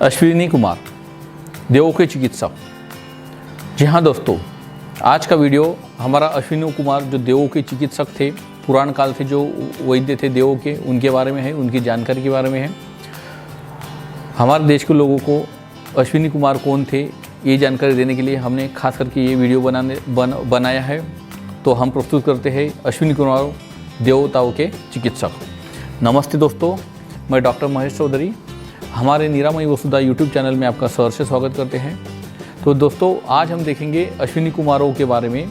अश्विनी कुमार, देवों के चिकित्सक। जी हाँ दोस्तों, आज का वीडियो हमारा अश्विनी कुमार जो देवों के चिकित्सक थे, पुराण काल से जो वैद्य थे देवों के, उनके बारे में है, उनकी जानकारी के बारे में है। हमारे देश के लोगों को अश्विनी कुमार कौन थे ये जानकारी देने के लिए हमने खास करके ये वीडियो बनाया है। तो हम प्रस्तुत करते हैं अश्विनी कुमार, देवताओं के चिकित्सक। नमस्ते दोस्तों, मैं डॉक्टर महेश चौधरी हमारे निरामयी वसुधा यूट्यूब चैनल में आपका सहर्ष स्वागत करते हैं। तो दोस्तों, आज हम देखेंगे अश्विनी कुमारों के बारे में।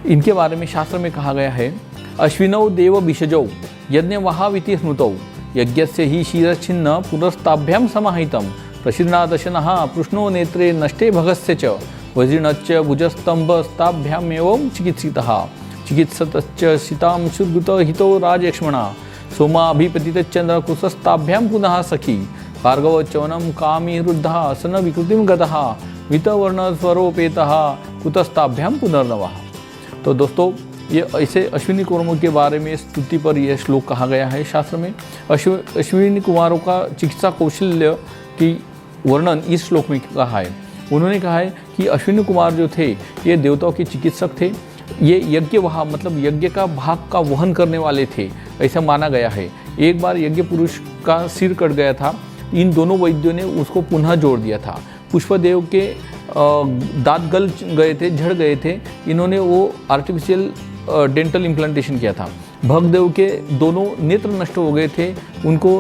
इनके बारे में शास्त्र में कहा गया है, अश्विनौ देव विषजौ यज्ञ वहाविति स्मृतौ यज्ञस्य ही शिरच्छिन्न पुनस्ताभ्याम समाहितम प्रशीर्णादशनः पृष्णो नेत्रे नष्टे भगस्य च वज्रिणच्च भुजस्तंभस्ताभ्यामेवं चिकित्सितः चिकित्सतश्च सीतां सुरगुत हितो राजक्ष्मणा सोमाभिपतितचंद्र कुशस्ताभ्याम पुनः सखी भार्गव चवनम कामी रुद्धा सन विकृतिम गतः वितवर्ण स्वरोपेतः कुतस्ताभ्याम पुनर्नवः। तो दोस्तों, ये ऐसे अश्विनी कुमारों के बारे में स्तुति पर यह श्लोक कहा गया है शास्त्र में। अश्विनी कुमारों का चिकित्सा कौशल्य की वर्णन इस श्लोक में कहा है। उन्होंने कहा है कि अश्विनी कुमार जो थे ये देवताओं के चिकित्सक थे। ये यज्ञ वहा मतलब यज्ञ का भाग का वहन करने वाले थे, ऐसा माना गया है। एक बार यज्ञ पुरुष का सिर कट गया था, इन दोनों वैद्यों ने उसको पुनः जोड़ दिया था। पुष्पदेव के दांत गल गए थे, झड़ गए थे, इन्होंने वो आर्टिफिशियल डेंटल इम्प्लांटेशन किया था। भगदेव के दोनों नेत्र नष्ट हो गए थे, उनको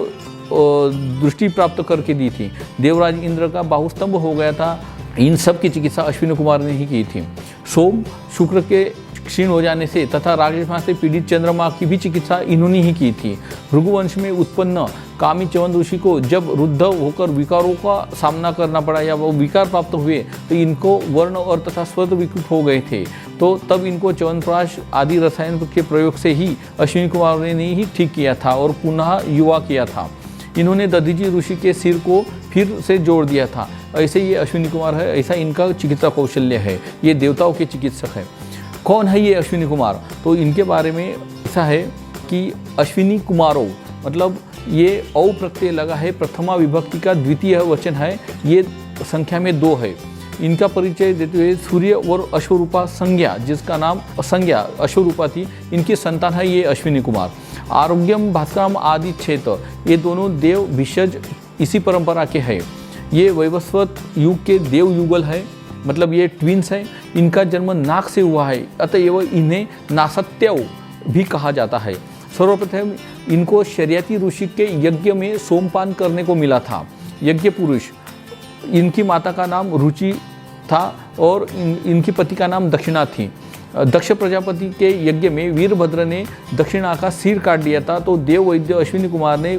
दृष्टि प्राप्त करके दी थी। देवराज इंद्र का बाहुस्तंभ हो गया था। इन सब की चिकित्सा अश्विनी कुमार ने ही की थी। सोम शुक्र के क्षीण हो जाने से तथा राजस्थान से पीड़ित चंद्रमा की भी चिकित्सा इन्होंने ही की थी। भृगुवंश में उत्पन्न कामी च्यवन ऋषि को जब रुद्ध होकर विकारों का सामना करना पड़ा या वो विकार प्राप्त हुए तो इनको वर्ण और तथा स्वर विकृत हो गए थे। तो तब इनको च्यवनप्राश आदि रसायन के प्रयोग से ही अश्विनी कुमार ने ही ठीक किया था और पुनः युवा किया था। इन्होंने दधीची ऋषि के सिर को फिर से जोड़ दिया था। ऐसे ये अश्विनी कुमार है, ऐसा इनका चिकित्सा कौशल्य है। ये देवताओं के चिकित्सक है। कौन है ये अश्विनी कुमार? तो इनके बारे में ऐसा है कि अश्विनी कुमारों मतलब ये औ प्रत्यय लगा है, प्रथमा विभक्ति का द्वितीय वचन है, ये संख्या में 2 है। इनका परिचय देते हुए सूर्य और अश्वरूपा संज्ञा, जिसका नाम संज्ञा अश्वरूपा थी, इनकी संतान है ये अश्विनी कुमार। आरोग्यम भास्करम आदि क्षेत्र, ये दोनों देव भिषज इसी परंपरा के हैं। ये वैवस्वत युग के देव युगल है, मतलब ये ट्विंस हैं। इनका जन्म नाग से हुआ है, अतएव इन्हें नासत्यव भी कहा जाता है। सर्वप्रथम इनको शर्यती ऋषि के यज्ञ में सोमपान करने को मिला था। यज्ञ पुरुष, इनकी माता का नाम रुचि था और इनकी पति का नाम दक्षिणा थी। दक्ष प्रजापति के यज्ञ में वीरभद्र ने दक्षिणा का सिर काट दिया था, तो देव वैद्य अश्विनी कुमार ने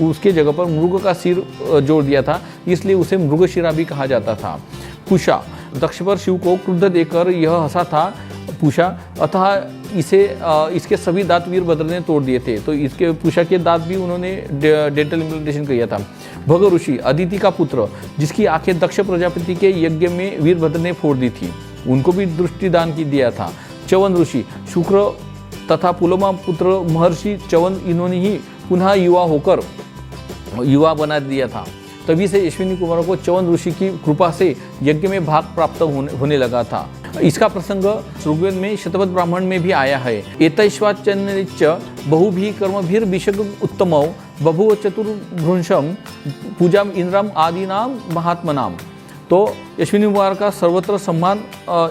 उसके जगह पर मृग का सिर जोड़ दिया था, इसलिए उसे मृगशिरा भी कहा जाता था। पूषा, दक्ष पर शिव को क्रुद्ध देकर यह हंसा था पूषा, अतः इसके सभी दांत वीरभद्र ने तोड़ दिए थे, तो इसके पूषा के दांत भी उन्होंने डेंटल इम्प्लांटेशन किया था। भग ऋषि, अदिति का पुत्र, जिसकी आंखें दक्ष प्रजापति के यज्ञ में वीरभद्र ने फोड़ दी थी, उनको भी दृष्टिदान की दिया था। च्यवन ऋषि, शुक्र तथा पुलमा पुत्र महर्षि च्यवन, इन्होंने ही पुनः युवा बना दिया था। तभी से अश्विनी कुमारों को च्यवन ऋषि की कृपा से यज्ञ में भाग प्राप्त होने लगा था। इसका प्रसंग ऋग्वेद में शतपथ ब्राह्मण में भी आया है। एतैश्वाचन्यश्च बहुभिः कर्मभिः विशग उत्तमौ बभुव चतुर्भृंशम पूजाम इंद्रम आदिनाम महात्मनाम। तो अश्विनी कुमार का सर्वत्र सम्मान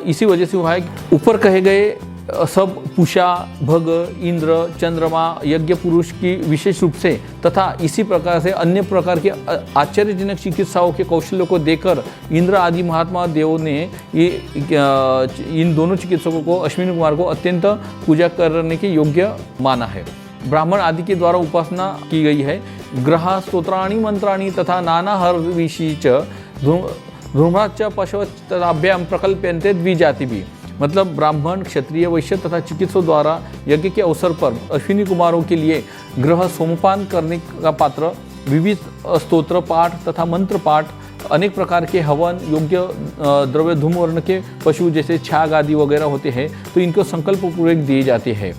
इसी वजह से हुआ है। ऊपर कहे गए सब पूषा, भग, इंद्र, चंद्रमा, यज्ञ पुरुष की विशेष रूप से तथा इसी प्रकार से अन्य प्रकार के आश्चर्यजनक चिकित्साओं के कौशल्यों को देकर इंद्र आदि महात्मा देवों ने इन दोनों चिकित्सकों को, अश्विनी कुमार को अत्यंत पूजा करने के योग्य माना है। ब्राह्मण आदि के द्वारा उपासना की गई है। ग्रह स्तोत्राणि मंत्राणि तथा नाना हर्विषि च धूम्राच पशवभ्याम प्रकल्प्यन्ते द्विजातिभिः, मतलब ब्राह्मण, क्षत्रिय, वैश्य तथा चिकित्सकों द्वारा यज्ञ के अवसर पर अश्विनी कुमारों के लिए ग्रह सोमपान करने का पात्र, विविध स्तोत्र पाठ तथा मंत्र पाठ, अनेक प्रकार के हवन, योग्य द्रव्य, धूम वर्ण के पशु जैसे छाग आदि वगैरह होते हैं, तो इनको संकल्प पूर्वक दिए जाते हैं।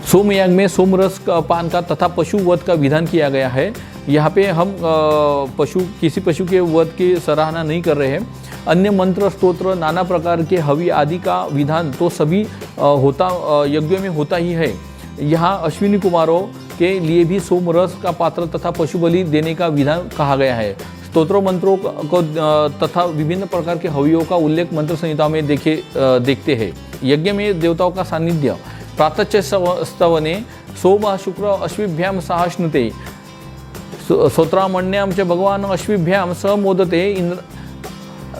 सोमयाग में सोमरस का पान का तथा पशु वध का विधान किया गया है। यहाँ पे हम किसी पशु के वध की सराहना नहीं कर रहे हैं। अन्य मंत्र, स्तोत्र, नाना प्रकार के हवि आदि का विधान तो सभी यज्ञों में होता ही है। यहाँ अश्विनी कुमारों के लिए भी सोम रस का पात्र तथा पशु बलि देने का विधान कहा गया है। स्तोत्रों, मंत्रों को तथा विभिन्न प्रकार के हवियों का उल्लेख मंत्र संहिता में देखते हैं। यज्ञ में देवताओं का सानिध्य प्रातश्च स्तवने सोम शुक्र अश्विभ्याम सहाश्नुते स्तोत्रामण्याम च भगवान अश्विभ्याम स मोदते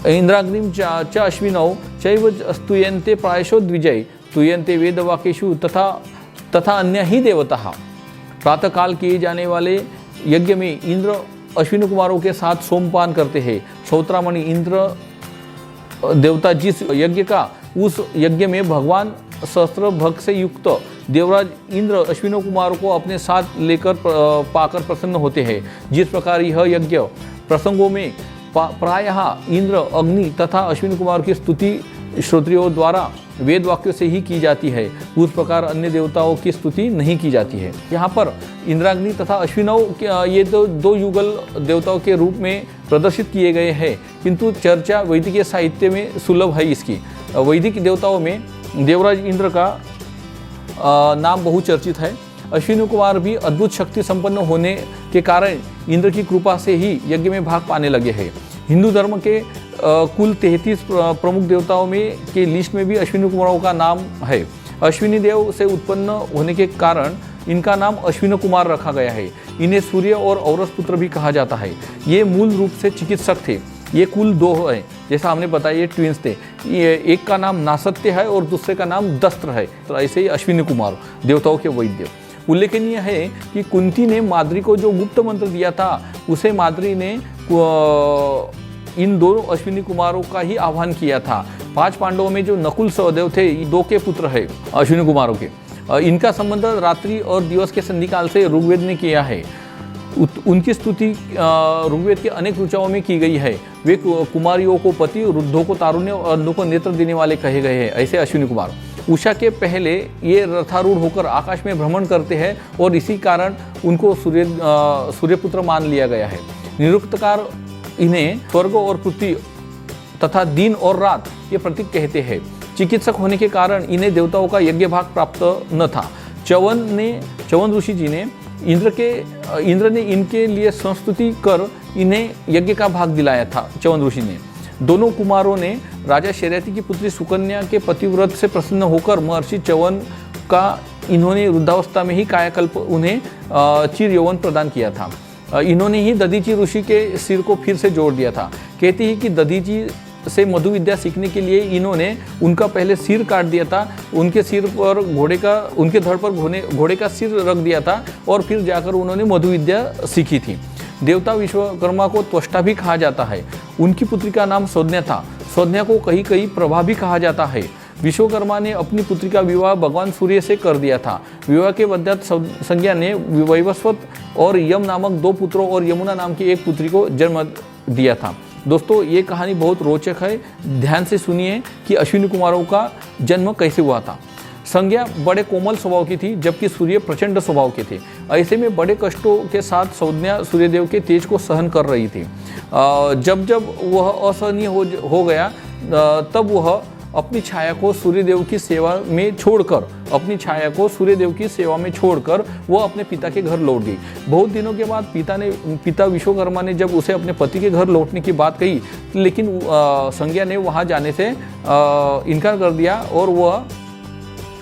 इंद्राग्निम च अश्विनौ चैव स्तूयन्ते प्रायशो द्विजय स्तूयन्ते वेदवाक्येषु तथा अन्य ही देवताः। प्रातःकाल किए जाने वाले यज्ञ में इंद्र अश्विनी कुमारों के साथ सोमपान करते हैं। स्तोत्रामणि इंद्र देवता जिस यज्ञ का उस यज्ञ में भगवान सहस्त्र भग से युक्त देवराज इंद्र अश्विनी कुमारों को अपने साथ लेकर पाकर प्रसन्न होते हैं। जिस प्रकार यह यज्ञ प्रसंगों में प्रायः इंद्र, अग्नि तथा अश्विनी कुमार की स्तुति श्रोत्रियों द्वारा वेद वाक्यों से ही की जाती है, उस प्रकार अन्य देवताओं की स्तुति नहीं की जाती है। यहाँ पर इंद्राग्नि तथा अश्विनौ ये दो युगल देवताओं के रूप में प्रदर्शित किए गए हैं, किंतु चर्चा वैदिक साहित्य में सुलभ है इसकी। वैदिक देवताओं में देवराज इंद्र का नाम बहुचर्चित है। अश्विनी कुमार भी अद्भुत शक्ति संपन्न होने के कारण इंद्र की कृपा से ही यज्ञ में भाग पाने लगे हैं। हिंदू धर्म के कुल 33 प्रमुख देवताओं में के लिस्ट में भी अश्विनी कुमारों का नाम है। अश्विनी देव से उत्पन्न होने के कारण इनका नाम अश्विनी कुमार रखा गया है। इन्हें सूर्य और औरस पुत्र भी कहा जाता है। ये मूल रूप से चिकित्सक थे। ये कुल 2 हैं, जैसा हमने बताया ये ट्विंस थे। ये एक का नाम नासत्य है और दूसरे का नाम दस्त्र है। तो ऐसे ही अश्विनी कुमार देवताओं के वैद्य। उल्लेखनीय है कि कुंती ने माद्री को जो गुप्त मंत्र दिया था उसे माद्री ने इन दोनों अश्विनी कुमारों का ही आह्वान किया था। 5 पांडवों में जो नकुल सहदेव थे, 2 के पुत्र है अश्विनी कुमारों के। इनका संबंध रात्रि और दिवस के संधिकाल से ऋग्वेद ने किया है। उनकी स्तुति ऋग्वेद के अनेक ऋचाओं में की गई है। वे कुमारियों को पति, वृद्धों को तारुण्य और अंधों को नेत्र देने वाले कहे गए हैं। ऐसे अश्विनी कुमार उषा के पहले ये रथारूढ़ होकर आकाश में भ्रमण करते हैं और इसी कारण उनको सूर्यपुत्र मान लिया गया है। निरुक्तकार इन्हें स्वर्ग और पृथ्वी तथा दिन और रात ये प्रतीक कहते हैं। चिकित्सक होने के कारण इन्हें देवताओं का यज्ञ भाग प्राप्त न था। च्यवन ऋषि जी ने इंद्र ने इनके लिए संस्तुति कर इन्हें यज्ञ का भाग दिलाया था। च्यवन ऋषि ने दोनों कुमारों ने राजा शर्यती की पुत्री सुकन्या के पतिव्रत से प्रसन्न होकर महर्षि च्यवन का इन्होंने वृद्धावस्था में ही कायाकल्प उन्हें चिर यौवन प्रदान किया था। इन्होंने ही दधीची ऋषि के सिर को फिर से जोड़ दिया था। कहती है कि दधीची से मधु विद्या सीखने के लिए इन्होंने उनका पहले सिर काट दिया था, उनके सिर पर उनके धड़ पर घोड़े का सिर रख दिया था और फिर जाकर उन्होंने मधु विद्या सीखी थी। देवता विश्वकर्मा को त्वष्टा भी कहा जाता है। उनकी पुत्री का नाम सौज्ञा था। सौज्ञा को कहीं कहीं प्रभा भी कहा जाता है। विश्वकर्मा ने अपनी पुत्री का विवाह भगवान सूर्य से कर दिया था। विवाह के पश्चात संज्ञा ने वैवस्वत और यम नामक 2 पुत्रों और यमुना नाम की एक पुत्री को जन्म दिया था। दोस्तों, ये कहानी बहुत रोचक है। ध्यान से सुनिए कि अश्विनी कुमारों का जन्म कैसे हुआ था। संज्ञा बड़े कोमल स्वभाव की थी, जबकि सूर्य प्रचंड स्वभाव के थे। ऐसे में बड़े कष्टों के साथ संज्ञा सूर्यदेव के तेज को सहन कर रही थी। जब जब वह असहनीय हो गया तब वह अपनी छाया को सूर्यदेव की सेवा में छोड़कर वो अपने पिता के घर लौट गई। बहुत दिनों के बाद पिता विश्वकर्मा ने जब उसे अपने पति के घर लौटने की बात कही, लेकिन संज्ञा ने वहाँ जाने से इनकार कर दिया और वह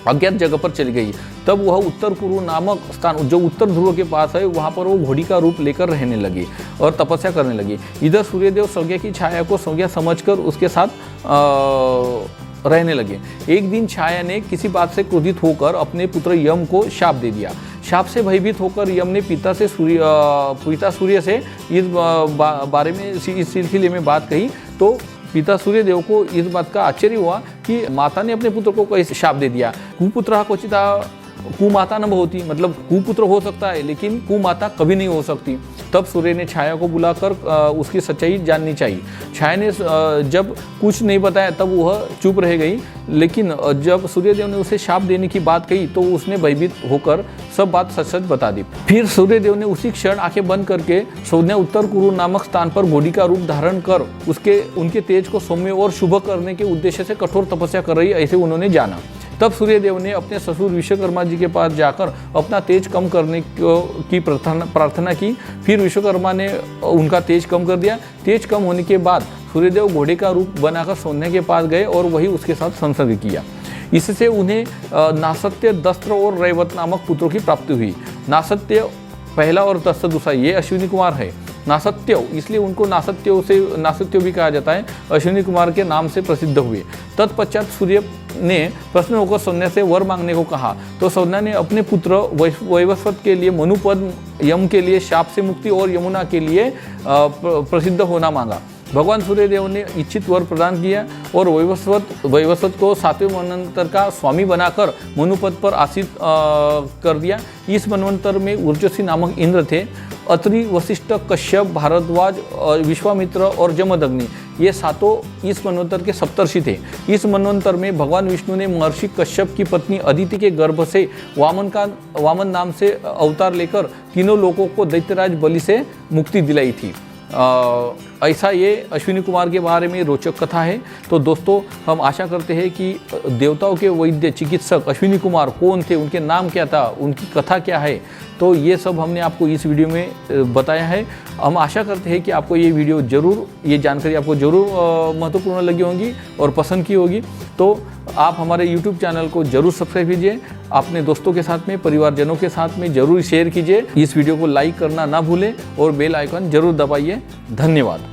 अज्ञात जगह पर चली गई। तब वह उत्तर पूर्व नामक स्थान जो उत्तर ध्रुव के पास है, वहाँ पर वो घोड़ी का रूप लेकर रहने लगी और तपस्या करने लगी। इधर सूर्यदेव संज्ञा की छाया को संज्ञा समझकर उसके साथ रहने लगे। एक दिन छाया ने किसी बात से क्रोधित होकर अपने पुत्र यम को शाप दे दिया। शाप से भयभीत होकर यम ने पिता सूर्य से इस बारे में इस सिलसिले में बात कही, तो पिता सूर्यदेव को इस बात का आश्चर्य हुआ कि माता ने अपने पुत्र को कैसे शाप दे दिया। कुपुत्र क्वचिता कुमाता न होती, मतलब कुपुत्र हो सकता है लेकिन कुमाता कभी नहीं हो सकती। तब सूर्य ने छाया को बुलाकर उसकी सच्चाई जाननी चाहिए। छाया ने जब कुछ नहीं बताया तब वह चुप रह गई, लेकिन जब सूर्यदेव ने उसे शाप देने की बात कही तो उसने भयभीत होकर सब बात सच सच बता दी। फिर सूर्यदेव ने उसी क्षण आंखें बंद करके सौम्य उत्तर कुरु नामक स्थान पर घोड़ी का रूप धारण कर उनके तेज को सौम्य और शुभ करने के उद्देश्य से कठोर तपस्या कर रही, ऐसे उन्होंने जाना। तब सूर्यदेव ने अपने ससुर विश्वकर्मा जी के पास जाकर अपना तेज कम करने की प्रार्थना की। फिर विश्वकर्मा ने उनका तेज कम कर दिया। तेज कम होने के बाद सूर्यदेव घोड़े का रूप बनाकर सौम्य के पास गए और वही उसके साथ संसर्ग किया। इससे उन्हें नासत्य, दस्त्र और रैवत नामक पुत्रों की प्राप्ति हुई। नासत्य पहला और दस्त्र दूसरा, ये अश्विनी कुमार है। नासत्य इसलिए उनको नासत्य भी कहा जाता है, अश्विनी कुमार के नाम से प्रसिद्ध हुए। तत्पश्चात सूर्य ने प्रश्न होकर सौम्या से वर मांगने को कहा, तो सौम्या ने अपने पुत्र वैवस्वत के लिए मनुपद, यम के लिए शाप से मुक्ति और यमुना के लिए प्रसिद्ध होना मांगा। भगवान सूर्यदेव ने इच्छित वर प्रदान किया और वैवस्वत को 7वें मनवंतर का स्वामी बनाकर मनुपद पर आसीत कर दिया। इस मनवंतर में ऊर्जसी नामक इंद्र थे। अत्रि, वशिष्ठ, कश्यप, भारद्वाज, विश्वामित्र और जमदग्नि, ये सातों इस मनवंतर के सप्तर्षि थे। इस मनवंतर में भगवान विष्णु ने महर्षि कश्यप की पत्नी अदिति के गर्भ से वामन नाम से अवतार लेकर तीनों लोगों को दैत्यराज बलि से मुक्ति दिलाई थी। ऐसा ये अश्विनी कुमार के बारे में रोचक कथा है। तो दोस्तों, हम आशा करते हैं कि देवताओं के वैद्य चिकित्सक अश्विनी कुमार कौन थे, उनके नाम क्या था, उनकी कथा क्या है, तो ये सब हमने आपको इस वीडियो में बताया है। हम आशा करते हैं कि आपको ये वीडियो ज़रूर, ये जानकारी आपको ज़रूर महत्वपूर्ण लगी होगी और पसंद की होगी। तो आप हमारे YouTube चैनल को जरूर सब्सक्राइब कीजिए, अपने दोस्तों के साथ में, परिवारजनों के साथ में जरूर शेयर कीजिए। इस वीडियो को लाइक करना ना भूलें और बेल आइकन जरूर दबाइए। धन्यवाद।